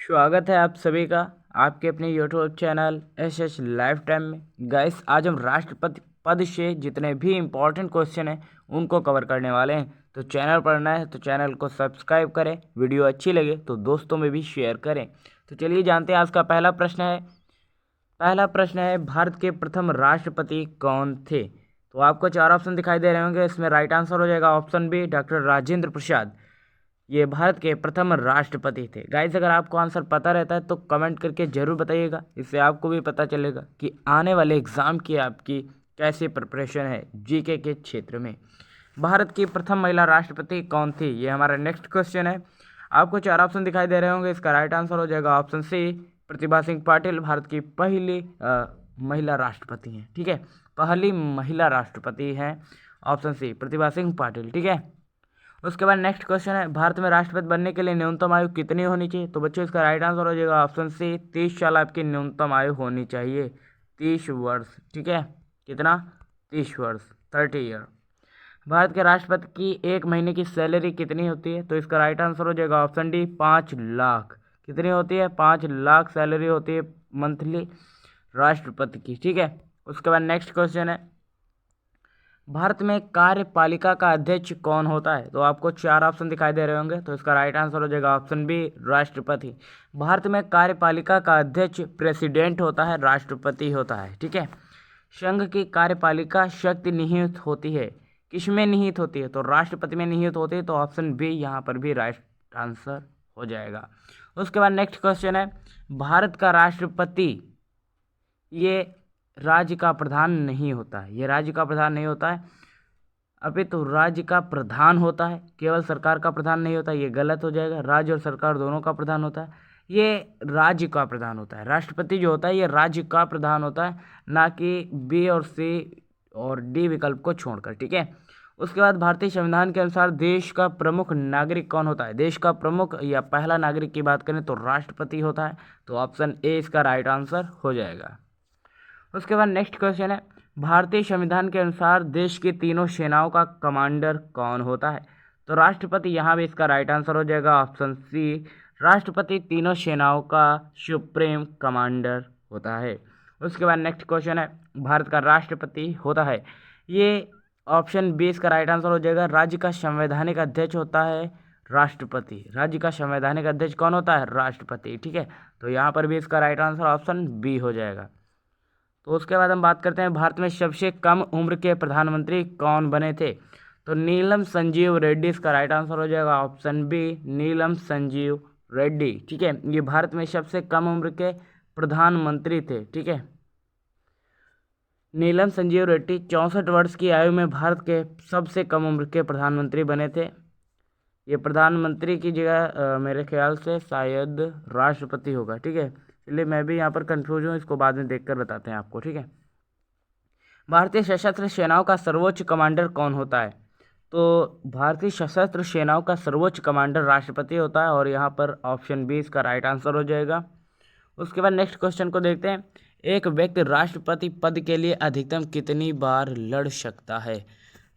स्वागत है आप सभी का आपके अपने YouTube channel S life time में। गाइस, आज हम राष्ट्रपति पद से जितने भी इम्पोर्टेंट क्वेश्चन हैं उनको कवर करने वाले हैं। तो चैनल पर नए हैं तो चैनल को सब्सक्राइब करें, वीडियो अच्छी लगे तो दोस्तों में भी शेयर करें। तो चलिए जानते हैं आज का पहला प्रश्न है भारत के प्रथम राष्ट्रपति कौन थे। तो आपको चार ऑप्शन दिखाई दे रहे होंगे। इसमें राइट आंसर हो जाएगा option B, doctor Rajendra Prasad. ये भारत के प्रथम राष्ट्रपति थे। गाइस, अगर आपको आंसर पता रहता है तो कमेंट करके ज़रूर बताइएगा। इससे आपको भी पता चलेगा कि आने वाले एग्ज़ाम की आपकी कैसी प्रिपरेशन है जीके के क्षेत्र में। भारत की प्रथम महिला राष्ट्रपति कौन थी, ये हमारा नेक्स्ट क्वेश्चन है। आपको चार ऑप्शन दिखाई दे रहे होंगे। इसका राइट आंसर हो जाएगा ऑप्शन सी, प्रतिभा सिंह पाटिल। भारत की पहली महिला राष्ट्रपति हैं। ठीक है, पहली महिला राष्ट्रपति हैं ऑप्शन सी, प्रतिभा सिंह पाटिल। ठीक है, उसके बाद नेक्स्ट क्वेश्चन है भारत में राष्ट्रपति बनने के लिए न्यूनतम आयु कितनी होनी चाहिए। तो बच्चों इसका राइट आंसर हो जाएगा ऑप्शन सी, 30 साल आपकी न्यूनतम आयु होनी चाहिए, 30 वर्ष। ठीक है, कितना, 30 वर्ष, 30 ईयर। भारत के राष्ट्रपति की एक महीने की सैलरी कितनी होती है। तो इसका राइट आंसर हो जाएगा ऑप्शन डी, 5 लाख। कितनी होती है, 5 लाख सैलरी होती है मंथली राष्ट्रपति की। ठीक है, उसके बाद नेक्स्ट क्वेश्चन है भारत में कार्यपालिका का अध्यक्ष कौन होता है। तो आपको चार ऑप्शन दिखाई दे रहे होंगे। तो इसका राइट आंसर हो जाएगा ऑप्शन बी, राष्ट्रपति। भारत में कार्यपालिका का अध्यक्ष प्रेसिडेंट होता है, राष्ट्रपति होता है। ठीक है, संघ की कार्यपालिका शक्ति निहित होती है, किसमें निहित होती है, तो राष्ट्रपति में निहित होती है। तो ऑप्शन बी यहाँ पर भी राइट आंसर हो जाएगा। उसके बाद नेक्स्ट क्वेश्चन है भारत का राष्ट्रपति ये राज्य का प्रधान नहीं होता है, ये राज्य का प्रधान नहीं होता है, अभी तो राज्य का प्रधान होता है, केवल सरकार का प्रधान नहीं होता। ये गलत हो जाएगा, राज्य और सरकार दोनों का प्रधान होता है, ये राज्य का प्रधान होता है। राष्ट्रपति जो होता है ये राज्य का प्रधान होता है, ना कि बी और सी और डी विकल्प को छोड़कर। ठीक है, उसके बाद भारतीय संविधान के अनुसार देश का प्रमुख नागरिक कौन होता है। देश का प्रमुख या पहला नागरिक की बात करें तो राष्ट्रपति होता है। तो ऑप्शन ए इसका राइट आंसर हो जाएगा। उसके बाद नेक्स्ट क्वेश्चन है भारतीय संविधान के अनुसार देश की तीनों सेनाओं का कमांडर कौन होता है। तो राष्ट्रपति यहाँ भी इसका राइट आंसर हो जाएगा ऑप्शन सी, राष्ट्रपति तीनों सेनाओं का सुप्रीम कमांडर होता है। उसके बाद नेक्स्ट क्वेश्चन है भारत का राष्ट्रपति होता है, ये ऑप्शन बी इसका राइट आंसर हो जाएगा, राज्य का संवैधानिक अध्यक्ष होता है राष्ट्रपति। राज्य का संवैधानिक अध्यक्ष कौन होता है, राष्ट्रपति। ठीक है, तो यहाँ पर भी इसका राइट आंसर ऑप्शन बी हो जाएगा। तो उसके बाद हम बात करते हैं भारत में सबसे कम उम्र के प्रधानमंत्री कौन बने थे। तो नीलम संजीव रेड्डी इसका राइट आंसर हो जाएगा ऑप्शन बी, नीलम संजीव रेड्डी। ठीक है, ये भारत में सबसे कम उम्र के प्रधानमंत्री थे। ठीक है, नीलम संजीव रेड्डी 64 वर्ष की आयु में भारत के सबसे कम उम्र के प्रधानमंत्री बने थे। ये प्रधानमंत्री की जगह मेरे ख्याल से शायद राष्ट्रपति होगा। ठीक है, इसलिए मैं भी यहाँ पर कंफ्यूज हूँ, इसको बाद में देखकर बताते हैं आपको। ठीक है, भारतीय सशस्त्र सेनाओं का सर्वोच्च कमांडर कौन होता है। तो भारतीय सशस्त्र सेनाओं का सर्वोच्च कमांडर राष्ट्रपति होता है, और यहाँ पर ऑप्शन बी इसका राइट आंसर हो जाएगा। उसके बाद नेक्स्ट क्वेश्चन को देखते हैं एक व्यक्ति राष्ट्रपति पद के लिए अधिकतम कितनी बार लड़ सकता है।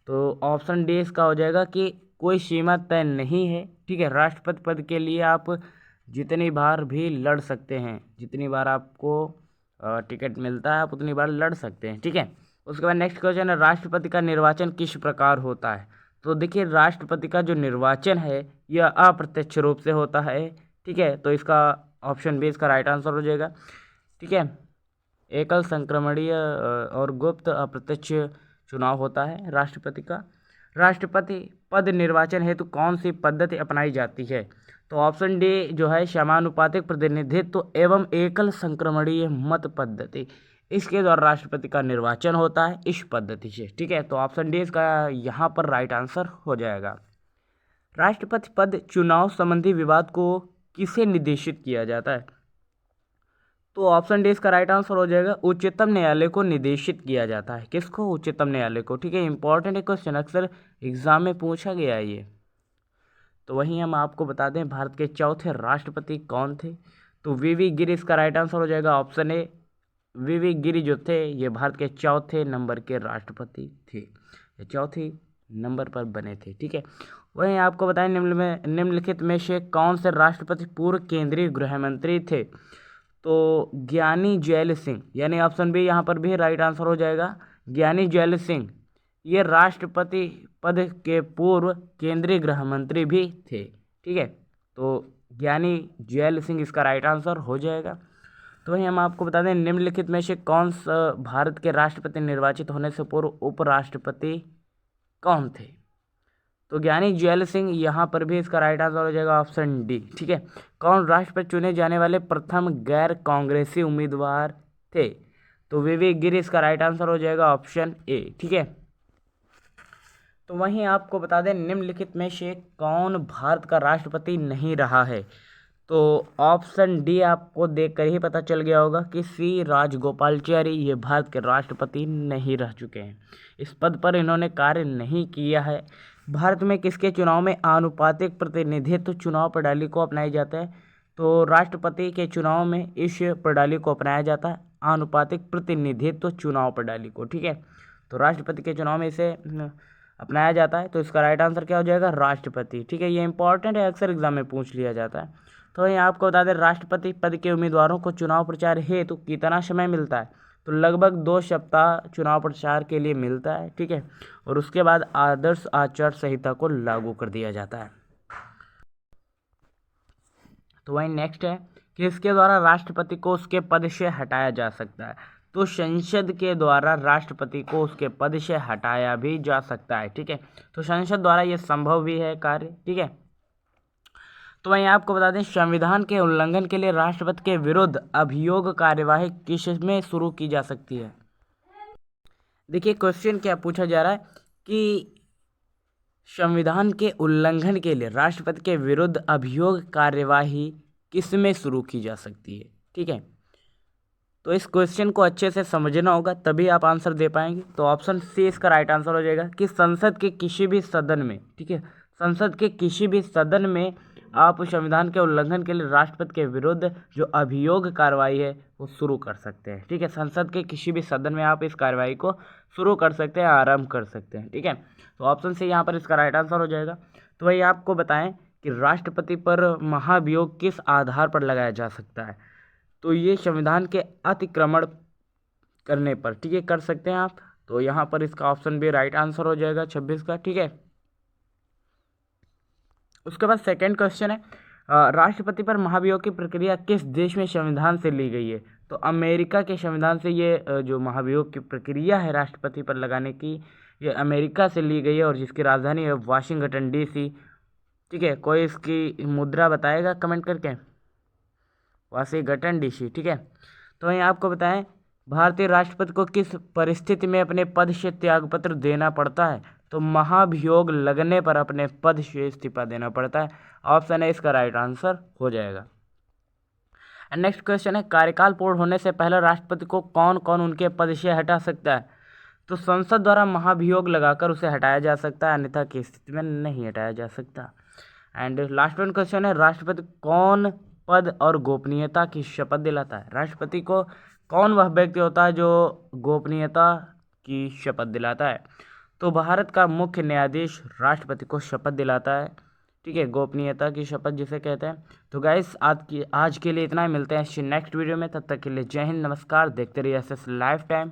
तो ऑप्शन डी इसका हो जाएगा कि कोई सीमा तय नहीं है। ठीक है, राष्ट्रपति पद के लिए आप जितनी बार भी लड़ सकते हैं, जितनी बार आपको टिकट मिलता है आप उतनी बार लड़ सकते हैं। ठीक है, उसके बाद नेक्स्ट क्वेश्चन है राष्ट्रपति का निर्वाचन किस प्रकार होता है। तो देखिए, राष्ट्रपति का जो निर्वाचन है यह अप्रत्यक्ष रूप से होता है। ठीक है, तो इसका ऑप्शन बी इसका राइट आंसर हो जाएगा। ठीक है, एकल संक्रमणीय और गुप्त अप्रत्यक्ष चुनाव होता है राष्ट्रपति का। राष्ट्रपति पद निर्वाचन हेतु कौन सी पद्धति अपनाई जाती है। तो ऑप्शन डी जो है समानुपातिक प्रतिनिधित्व एवं एकल संक्रमणीय मत पद्धति, इसके द्वारा राष्ट्रपति का निर्वाचन होता है इस पद्धति से। ठीक है, तो ऑप्शन डी इसका यहाँ पर राइट आंसर हो जाएगा। राष्ट्रपति पद चुनाव संबंधी विवाद को किसे निर्देशित किया जाता है। तो ऑप्शन डी इसका राइट आंसर हो जाएगा, उच्चतम न्यायालय को निर्देशित किया जाता है। किसको, उच्चतम न्यायालय को। ठीक है, इंपॉर्टेंट है क्वेश्चन, अक्सर एग्जाम में पूछा गया है ये। तो वहीं हम आपको बता दें भारत के चौथे राष्ट्रपति कौन थे। तो वीवी गिरी इसका राइट आंसर हो जाएगा ऑप्शन ए। वीवी गिरी जो थे ये भारत के चौथे नंबर के राष्ट्रपति थे, ये चौथे नंबर पर बने थे। ठीक है, वहीं आपको बताएं निम्नलिखित में से कौन से राष्ट्रपति पूर्व केंद्रीय गृह मंत्री थे? तो ज्ञानी जैल सिंह, यानी ऑप्शन बी यहाँ पर भी राइट आंसर हो जाएगा। ज्ञानी जैल सिंह ये राष्ट्रपति पद के पूर्व केंद्रीय गृह मंत्री भी थे। ठीक है, तो ज्ञानी जैल सिंह इसका राइट आंसर हो जाएगा। तो वहीं हम आपको बता दें निम्नलिखित में से कौन सा भारत के राष्ट्रपति निर्वाचित होने से पूर्व उपराष्ट्रपति कौन थे? तो ज्ञानी जैल सिंह यहाँ पर भी इसका राइट आंसर हो जाएगा ऑप्शन डी। ठीक है, कौन राष्ट्रपति चुने जाने वाले प्रथम गैर कांग्रेसी उम्मीदवार थे? तो वीवी गिरी इसका राइट आंसर हो जाएगा ऑप्शन ए। ठीक है, तो वहीं आपको बता दें निम्नलिखित में से कौन भारत का राष्ट्रपति नहीं रहा है? तो ऑप्शन डी आपको देखकर ही पता चल गया होगा कि सी राजगोपालाचारी ये भारत के राष्ट्रपति नहीं रह चुके हैं। इस पद पर इन्होंने कार्य नहीं किया है। भारत में किसके चुनाव में आनुपातिक प्रतिनिधित्व चुनाव प्रणाली को अपनाया जाता है? तो राष्ट्रपति के चुनाव में इस प्रणाली को अपनाया जाता है, आनुपातिक प्रतिनिधित्व चुनाव प्रणाली को। ठीक है, तो राष्ट्रपति के चुनाव में इसे अपनाया जाता है। तो इसका राइट आंसर क्या हो जाएगा? राष्ट्रपति। ठीक है, ये इंपॉर्टेंट है, अक्सर एग्जाम में पूछ लिया जाता है। तो यहाँ आपको बता दें राष्ट्रपति पद के उम्मीदवारों को चुनाव प्रचार हेतु कितना समय मिलता है? तो लगभग 2 सप्ताह चुनाव प्रचार के लिए मिलता है। ठीक है, और उसके बाद आदर्श आचार संहिता को लागू कर दिया जाता है। तो वहीं नेक्स्ट है कि इसके द्वारा राष्ट्रपति को उसके पद से हटाया जा सकता है? तो संसद के द्वारा राष्ट्रपति को उसके पद से हटाया भी जा सकता है। ठीक है, तो संसद द्वारा यह संभव भी है कार्य। ठीक है, तो वहीं आपको बता दें संविधान के उल्लंघन के लिए राष्ट्रपति के विरुद्ध अभियोग कार्यवाही किसमें शुरू की जा सकती है? देखिए क्वेश्चन क्या पूछा जा रहा है कि संविधान के उल्लंघन के लिए राष्ट्रपति के विरुद्ध अभियोग कार्यवाही किसमें शुरू की जा सकती है? ठीक है, तो इस क्वेश्चन को अच्छे से समझना होगा तभी आप आंसर दे पाएंगे। तो ऑप्शन सी इसका राइट आंसर हो जाएगा कि संसद के किसी भी सदन में। ठीक है, संसद के किसी भी सदन में आप संविधान के उल्लंघन के लिए राष्ट्रपति के विरुद्ध जो अभियोग कार्रवाई है वो शुरू कर सकते हैं। ठीक है, संसद के किसी भी सदन में आप इस कार्रवाई को शुरू कर सकते हैं, आरंभ कर सकते हैं। ठीक है, तो ऑप्शन सी यहाँ पर इसका राइट आंसर हो जाएगा। तो वही आपको बताएं कि राष्ट्रपति पर महाभियोग किस आधार पर लगाया जा सकता है? तो ये संविधान के अतिक्रमण करने पर, ठीक है, कर सकते हैं आप। तो यहाँ पर इसका ऑप्शन भी राइट आंसर हो जाएगा 26 का। ठीक है, उसके बाद सेकंड क्वेश्चन है राष्ट्रपति पर महाभियोग की प्रक्रिया किस देश में संविधान से ली गई है? तो अमेरिका के संविधान से ये जो महाभियोग की प्रक्रिया है राष्ट्रपति पर लगाने की, ये अमेरिका से ली गई है और जिसकी राजधानी है वाशिंगटन DC। ठीक है, कोई इसकी मुद्रा बताएगा कमेंट करके? Washington DC। ठीक है, तो वहीं आपको बताएं भारतीय राष्ट्रपति को किस परिस्थिति में अपने पद से त्यागपत्र देना पड़ता है? तो महाभियोग लगने पर अपने पद से इस्तीफा देना पड़ता है। ऑप्शन है इसका राइट आंसर हो जाएगा। एंड नेक्स्ट क्वेश्चन है कार्यकाल पूर्ण होने से पहले राष्ट्रपति को कौन कौन उनके पद से हटा सकता है? तो संसद द्वारा महाभियोग लगाकर उसे हटाया जा सकता है, अन्यथा की स्थिति में नहीं हटाया जा सकता। एंड लास्ट वन क्वेश्चन है राष्ट्रपति कौन पद और गोपनीयता की शपथ दिलाता है? राष्ट्रपति को कौन वह व्यक्ति होता है जो गोपनीयता की शपथ दिलाता है? तो भारत का मुख्य न्यायाधीश राष्ट्रपति को शपथ दिलाता है। ठीक है, गोपनीयता की शपथ जिसे कहते हैं। तो गाइस आज के लिए इतना ही, मिलते हैं नेक्स्ट वीडियो में। तब तक के लिए जय हिंद, नमस्कार। देखते रहिए SS लाइफ टाइम।